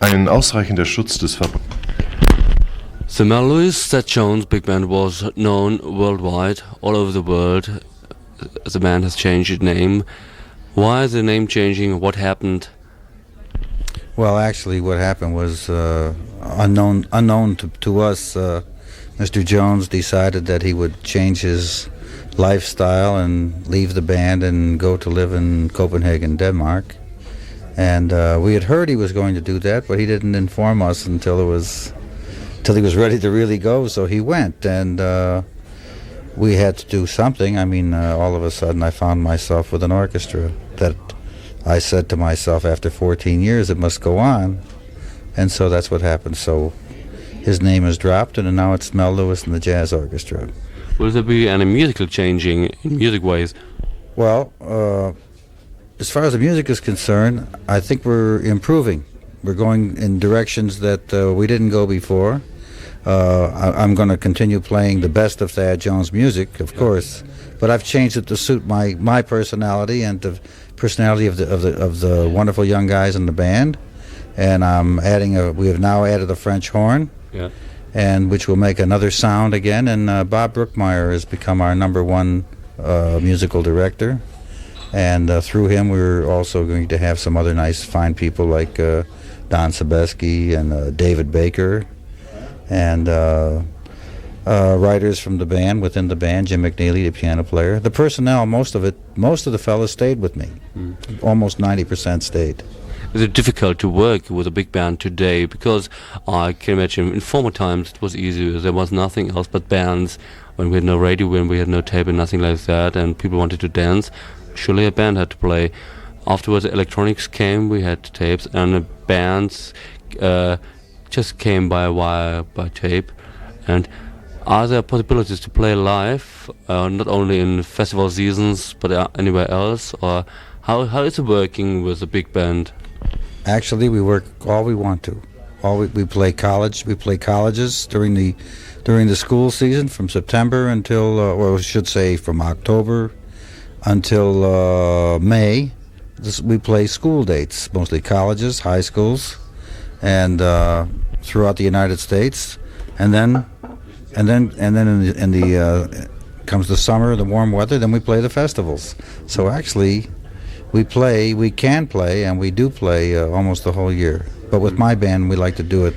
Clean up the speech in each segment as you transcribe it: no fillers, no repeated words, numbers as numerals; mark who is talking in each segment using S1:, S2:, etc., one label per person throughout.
S1: Ein ausreichender Schutz des
S2: The Mel Lewis That Jones big band was known worldwide, all over the world. The band has changed its name. Why is the name changing? What happened?
S3: Well, actually, what happened was unknown to us. Mr. Jones decided that he would change his lifestyle and leave the band and go to live in Copenhagen, Denmark. And we had heard he was going to do that, but he didn't inform us until he was ready to really go. So he went, and we had to do something. I mean, all of a sudden, I found myself with an orchestra that I said to myself, after 14 years, it must go on. And so that's what happened. So his name is dropped, and now it's Mel Lewis and the Jazz Orchestra.
S2: Will there be any musical changing in music ways?
S3: Well, as far as the music is concerned, I think we're improving. We're going in directions that we didn't go before. I'm going to continue playing the best of Thad Jones music, of course, but I've changed it to suit my personality and the personality of the wonderful young guys in the band. And we have now added a French horn, and which will make another sound again. And Bob Brookmeyer has become our #1 musical director. And through him, we're also going to have some other nice, fine people like Don Sebesky and David Baker, and writers from the band, within the band, Jim McNeely, the piano player. The personnel, most of the fellas stayed with me. Almost 90% stayed.
S2: Is it difficult to work with a big band today? Because I can imagine in former times it was easy. There was nothing else but bands. When we had no radio, when we had no tape and nothing like that, and people wanted to dance, surely a band had to play. Afterwards, electronics came, we had tapes, and the bands just came by wire, by tape. And are there possibilities to play live, not only in festival seasons, but anywhere else? Or how is it working with a big band?
S3: Actually, we work all we want to. We play college. We play colleges during the school season, from September until, or I should say, from October until May. We play school dates, mostly colleges, high schools, and throughout the United States. And then comes the summer, the warm weather. Then we play the festivals. So actually, we can play, and we do play almost the whole year. But with my band, we like to do it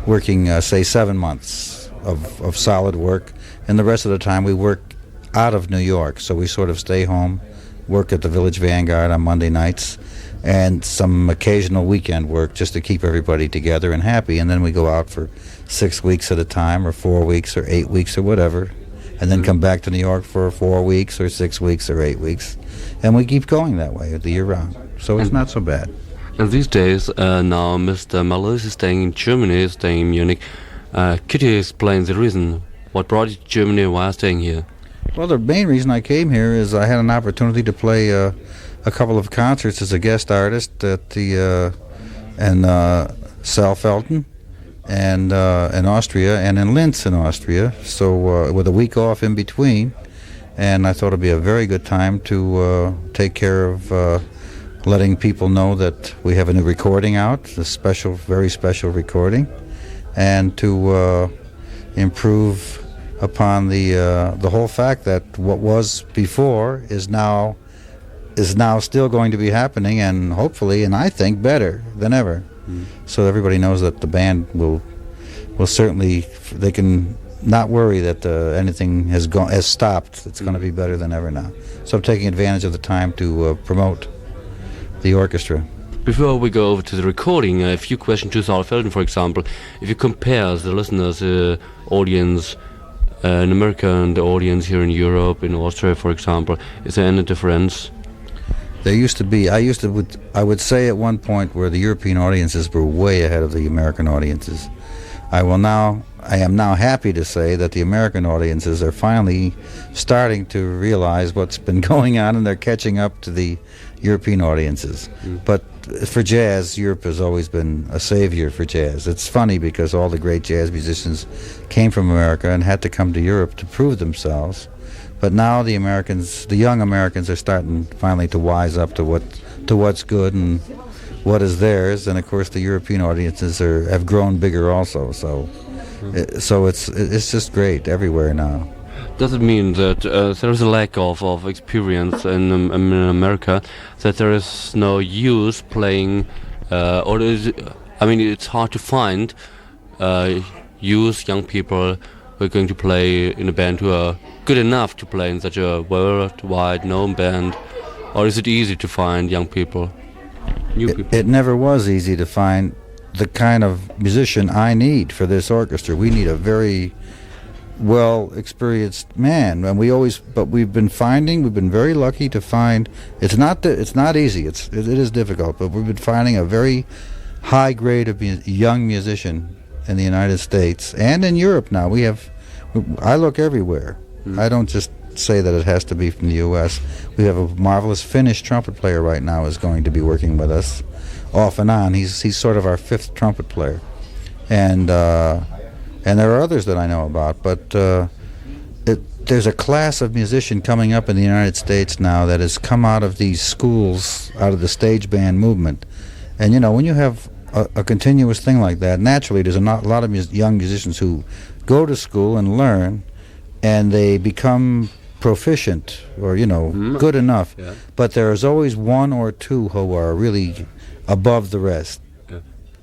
S3: working, say, 7 months of solid work, and the rest of the time we work out of New York. So we sort of stay home, work at the Village Vanguard on Monday nights, and some occasional weekend work just to keep everybody together and happy. And then we go out for 6 weeks at a time, or 4 weeks, or 8 weeks, or whatever, and then come back to New York for 4 weeks, or 6 weeks, or 8 weeks. And we keep going that way the year round. So it's not so bad.
S2: And these days, now Mr. Mel Lewis is staying in Germany, staying in Munich. Could you explain the reason? What brought you to Germany? Why staying here?
S3: Well, the main reason I came here is I had an opportunity to play a couple of concerts as a guest artist at the in Saalfelden and in Austria, and in Linz in Austria. So with a week off in between, and I thought it'd be a very good time to take care of letting people know that we have a new recording out, a special, very special recording, and to improve upon the whole fact that what was before is now still going to be happening, and hopefully, and I think, better than ever. So everybody knows that the band will certainly, they can not worry that anything has stopped. It's going to be better than ever now. So I'm taking advantage of the time to promote the orchestra.
S2: Before we go over to the recording, a few questions to Saalfelden, for example. If you compare the listeners, audience in America and the audience here in Europe, in Austria, for example, is there any difference?
S3: There used to be. I would say at one point where the European audiences were way ahead of the American audiences. I am now happy to say that the American audiences are finally starting to realize what's been going on, and they're catching up to the European audiences. But for jazz, Europe has always been a savior for jazz. It's funny because all the great jazz musicians came from America and had to come to Europe to prove themselves. But now the young Americans are starting finally to wise up to what's good, and what is theirs, and of course the European audiences have grown bigger also. So, it's just great everywhere now.
S2: Does it mean that there is a lack of experience in America, that there is no use playing, or is it, I mean, it's hard to find young people who are going to play in a band who are good enough to play in such a worldwide known band, or is it easy to find young people, new people?
S3: It never was easy to find the kind of musician I need for this orchestra. We need a very well experienced man, and we've been very lucky to find. It's not easy. It is difficult, but we've been finding a very high grade of young musician in the United States and in Europe now. I look everywhere. I don't just say that it has to be from the U.S. We have a marvelous Finnish trumpet player right now is going to be working with us off and on. He's sort of our fifth trumpet player, and there are others that I know about. But there's a class of musician coming up in the United States now that has come out of these schools, out of the stage band movement. And when you have a continuous thing like that, naturally there's a lot of young musicians who go to school and learn, and they become proficient or good enough. Yeah. But there's always one or two who are really above the rest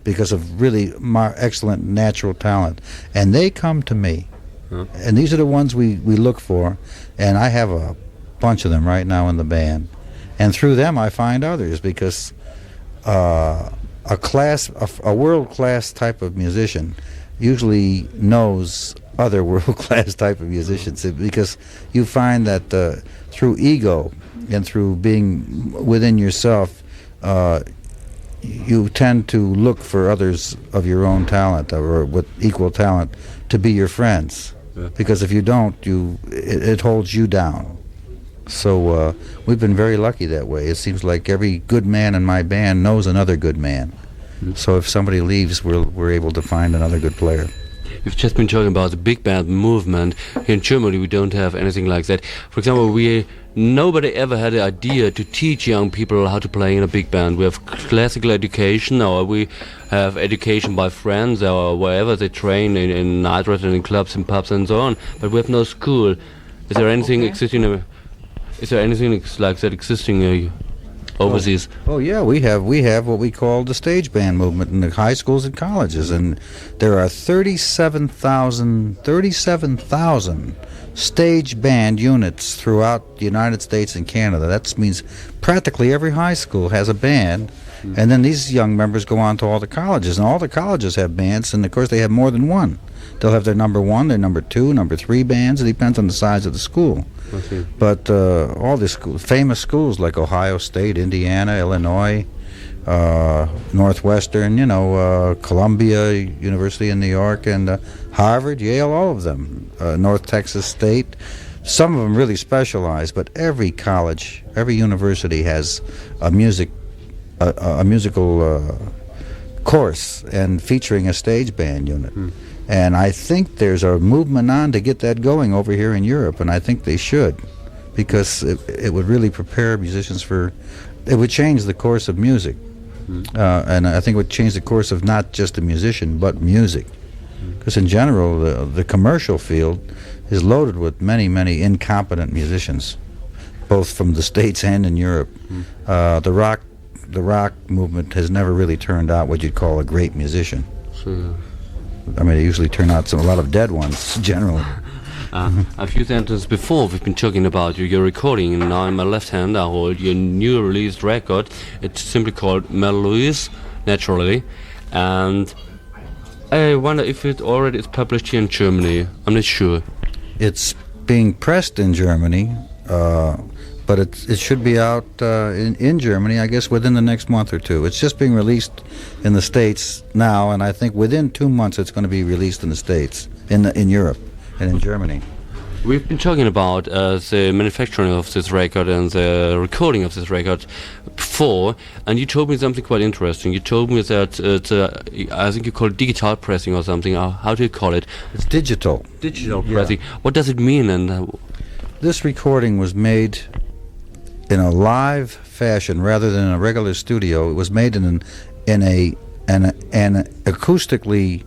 S3: because of really excellent natural talent, and they come to me. And these are the ones we look for, and I have a bunch of them right now in the band, and through them I find others, because a world-class type of musician usually knows other world-class type of musicians, because you find that through ego and through being within yourself, you tend to look for others of your own talent or with equal talent to be your friends, because if you don't, it holds you down. So we've been very lucky that way. It seems like every good man in my band knows another good man. So if somebody leaves, we're able to find another good player.
S2: You've just been talking about the big band movement. Here in Germany, we don't have anything like that. For example, nobody ever had the idea to teach young people how to play in a big band. We have classical education, or we have education by friends, or wherever they train in night restaurants, in clubs, in pubs, and so on. But we have no school. Is there anything existing? Is there anything like that existing overseas?
S3: Oh yeah, we have what we call the stage band movement in the high schools and colleges, and there are 37,000 stage band units throughout the United States and Canada. That means practically every high school has a band, and then these young members go on to all the colleges, and all the colleges have bands, and of course they have more than one. They'll have their number one, their number two, number three bands. It depends on the size of the school. Okay. But all the famous schools like Ohio State, Indiana, Illinois, Northwestern, Columbia University in New York, and Harvard, Yale, all of them, North Texas State. Some of them really specialize, but every college, every university has a musical course and featuring a stage band unit. And I think there's a movement on to get that going over here in Europe, and I think they should, because it would really prepare musicians it would change the course of music. And I think it would change the course of not just a musician, but music. Because in general, the commercial field is loaded with many, many incompetent musicians, both from the States and in Europe. The rock movement has never really turned out what you'd call a great musician.
S2: Sure.
S3: I mean, they usually turn out a lot of dead ones, generally.
S2: A few sentences before, we've been talking about your recording, and now in my left hand I hold your new released record. It's simply called Mel Lewis, naturally, and I wonder if it already is published here in Germany. I'm not sure.
S3: It's being pressed in Germany, but it should be out in Germany, I guess, within the next month or two. It's just being released in the States now, and I think within 2 months it's going to be released in the States, in Europe, and in Germany.
S2: We've been talking about the manufacturing of this record and the recording of this record before, and you told me something quite interesting. You told me that I think you call it digital pressing or something. How do you call it?
S3: It's digital.
S2: Digital pressing. What does it mean? And
S3: this recording was made in a live fashion rather than in a regular studio. It was made in an acoustically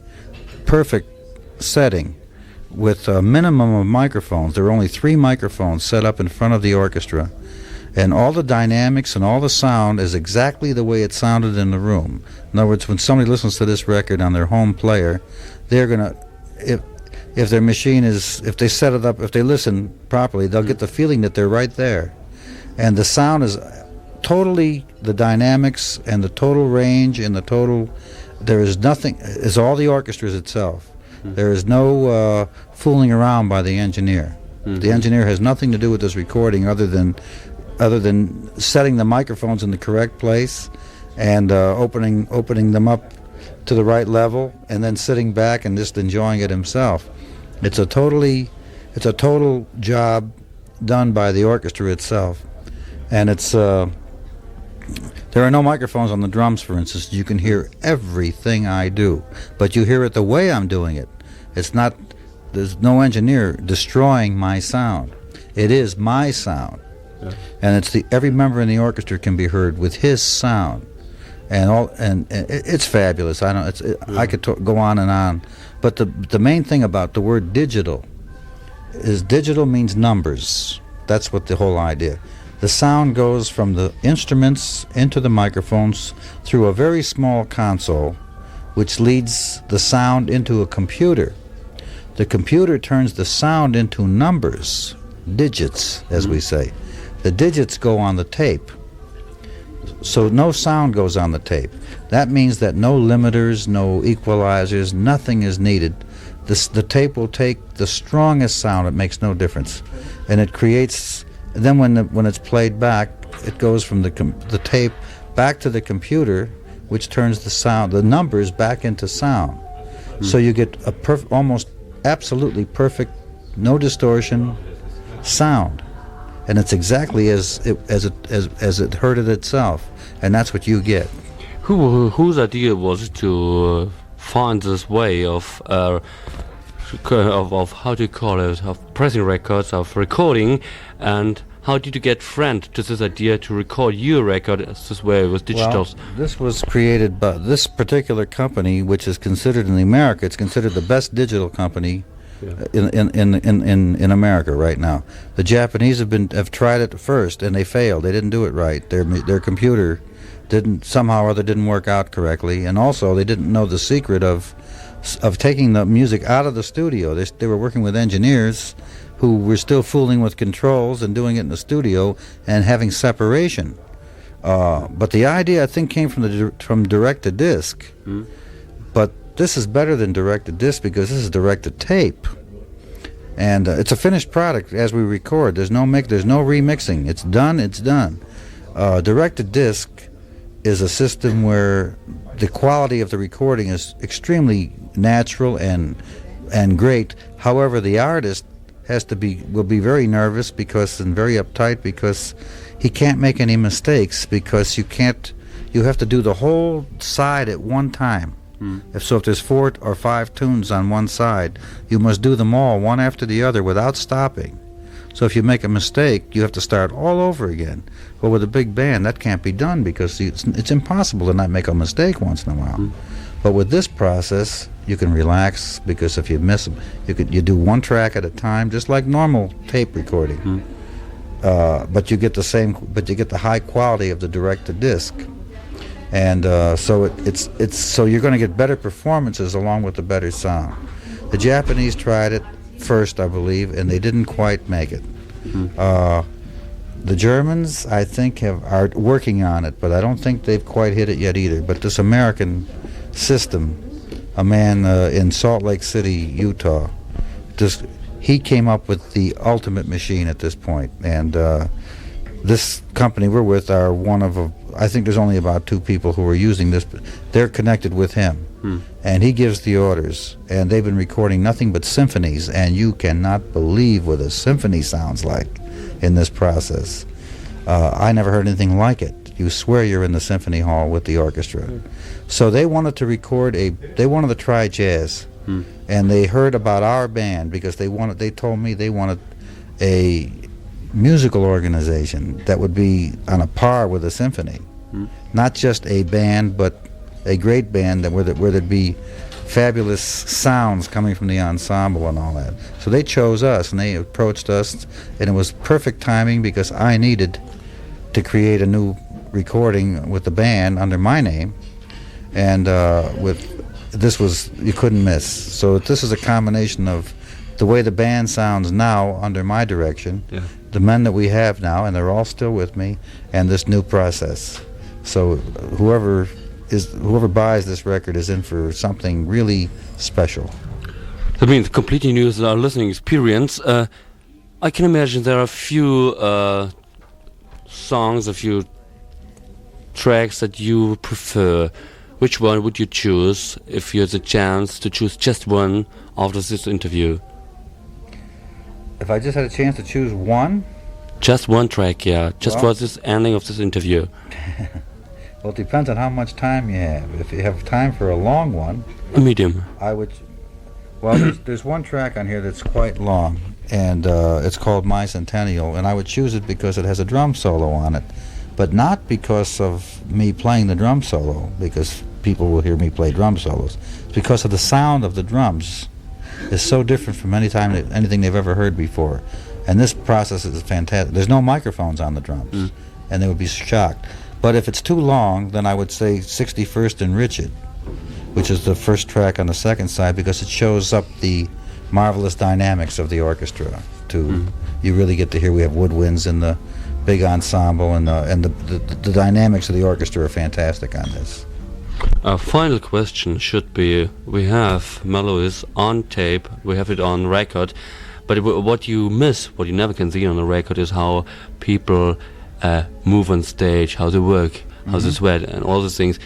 S3: perfect setting with a minimum of microphones. There were only 3 microphones set up in front of the orchestra, and all the dynamics and all the sound is exactly the way it sounded in the room. In other words, when somebody listens to this record on their home player, they're gonna, if their machine is, if they set it up, if they listen properly, they'll get the feeling that they're right there. And the sound is totally, the dynamics and the total range and the total, there is nothing, is all the orchestras itself. There is no fooling around by the engineer. The engineer has nothing to do with this recording other than setting the microphones in the correct place and opening them up to the right level, and then sitting back and just enjoying it himself. It's a total job done by the orchestra itself, and it's there are no microphones on the drums, for instance. You can hear everything I do, but you hear it the way I'm doing it. It's not, there's no engineer destroying my sound. It is my sound. Yeah. And it's every member in the orchestra can be heard with his sound. And it's fabulous. I could go on and on. But the main thing about the word digital is digital means numbers. That's what the whole idea. The sound goes from the instruments into the microphones through a very small console, which leads the sound into a computer. The computer turns the sound into numbers, digits, as we say. The digits go on the tape. So no sound goes on the tape. That means that no limiters, no equalizers, nothing is needed. The tape will take the strongest sound. It makes no difference. And it creates, then when it's played back, it goes from the tape back to the computer, which turns the sound, the numbers back into sound. So you get a almost absolutely perfect, no distortion sound. And it's exactly as it heard it itself, and that's what you get.
S2: Whose idea was it to find this way of how do you call it, of pressing records, of recording, and how did you get friend to this idea to record your record this way with digital?
S3: Well, this was created by this particular company, which is considered in America. It's considered the best digital company in America right now. The Japanese have tried it first, and they failed. They didn't do it right. Their computer somehow or other didn't work out correctly, and also they didn't know the secret of taking the music out of the studio. They were working with engineers who were still fooling with controls and doing it in the studio and having separation. But the idea, I think, came from direct-to-disc. But this is better than direct-to-disc because this is direct-to-tape. And it's a finished product as we record. There's no remixing. It's done, it's done. Direct-to-disc is a system where the quality of the recording is extremely natural and great. However, the artist will be very nervous and very uptight because he can't make any mistakes, because you have to do the whole side at one time. If there's 4 or 5 tunes on one side, you must do them all one after the other without stopping. So if you make a mistake, you have to start all over again. Well, with a big band, that can't be done because it's impossible to not make a mistake once in a while. But with this process, you can relax, because if you miss them, you do one track at a time, just like normal tape recording. But you get the high quality of the direct-to-disc. And so you're going to get better performances along with the better sound. The Japanese tried it first, I believe, and they didn't quite make it. The Germans, I think, are working on it, but I don't think they've quite hit it yet either. But this American system, a man in Salt Lake City, Utah, he came up with the ultimate machine at this point. And this company we're with are one of I think there's only about 2 people who are using this. They're connected with him, and he gives the orders. And they've been recording nothing but symphonies, and you cannot believe what a symphony sounds like in this process. I never heard anything like it. You swear you're in the symphony hall with the orchestra. So they wanted to they wanted to try jazz, and they heard about our band because they told me they wanted musical organization that would be on a par with a symphony. Not just a band, but a great band where there'd be fabulous sounds coming from the ensemble and all that. So they chose us, and they approached us, and it was perfect timing because I needed to create a new recording with the band under my name, and you couldn't miss. So this is a combination of the way the band sounds now under my direction, the men that we have now, and they're all still with me, and this new process. So whoever buys this record is in for something really special.
S2: That means completely new listening experience. I can imagine there are a few songs, a few tracks that you prefer. Which one would you choose if you had the chance to choose just one after this interview?
S3: If I just had a chance to choose one?
S2: Just one track, yeah. Just for this ending of this interview.
S3: Well, it depends on how much time you have. If you have time for a long one...
S2: A medium.
S3: I would... Well, there's one track on here that's quite long, and it's called My Centennial, and I would choose it because it has a drum solo on it. But not because of me playing the drum solo, because people will hear me play drum solos. It's because of the sound of the drums is so different from anything they've ever heard before. And this process is fantastic. There's no microphones on the drums, and they would be shocked. But if it's too long, then I would say 61st and Richard, which is the first track on the second side, because it shows up the marvelous dynamics of the orchestra. You really get to hear we have woodwinds in the big ensemble, and the dynamics of the orchestra are fantastic on this.
S2: Our final question should be, we have Mel Lewis on tape, we have it on record, but what you miss, what you never can see on the record, is how people move on stage, how they work, how they sweat, and all these things.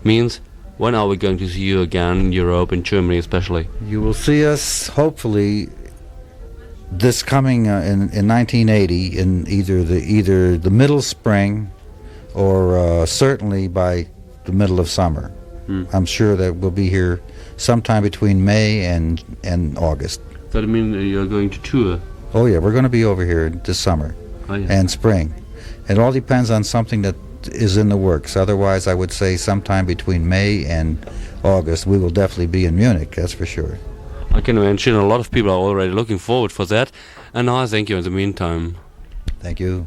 S2: Means, when are we going to see you again in Europe, in Germany especially? You
S3: will see us, hopefully, this coming in 1980, in either the middle spring, or certainly by the middle of summer. I'm sure that we'll be here sometime between May and August.
S2: Does that mean you're going to tour?
S3: Oh yeah, we're going to be over here this summer and spring. It all depends on something that is in the works. Otherwise, I would say sometime between May and August we will definitely be in Munich, that's for sure.
S2: I can imagine a lot of people are already looking forward for that, and I thank you in the meantime.
S3: Thank you.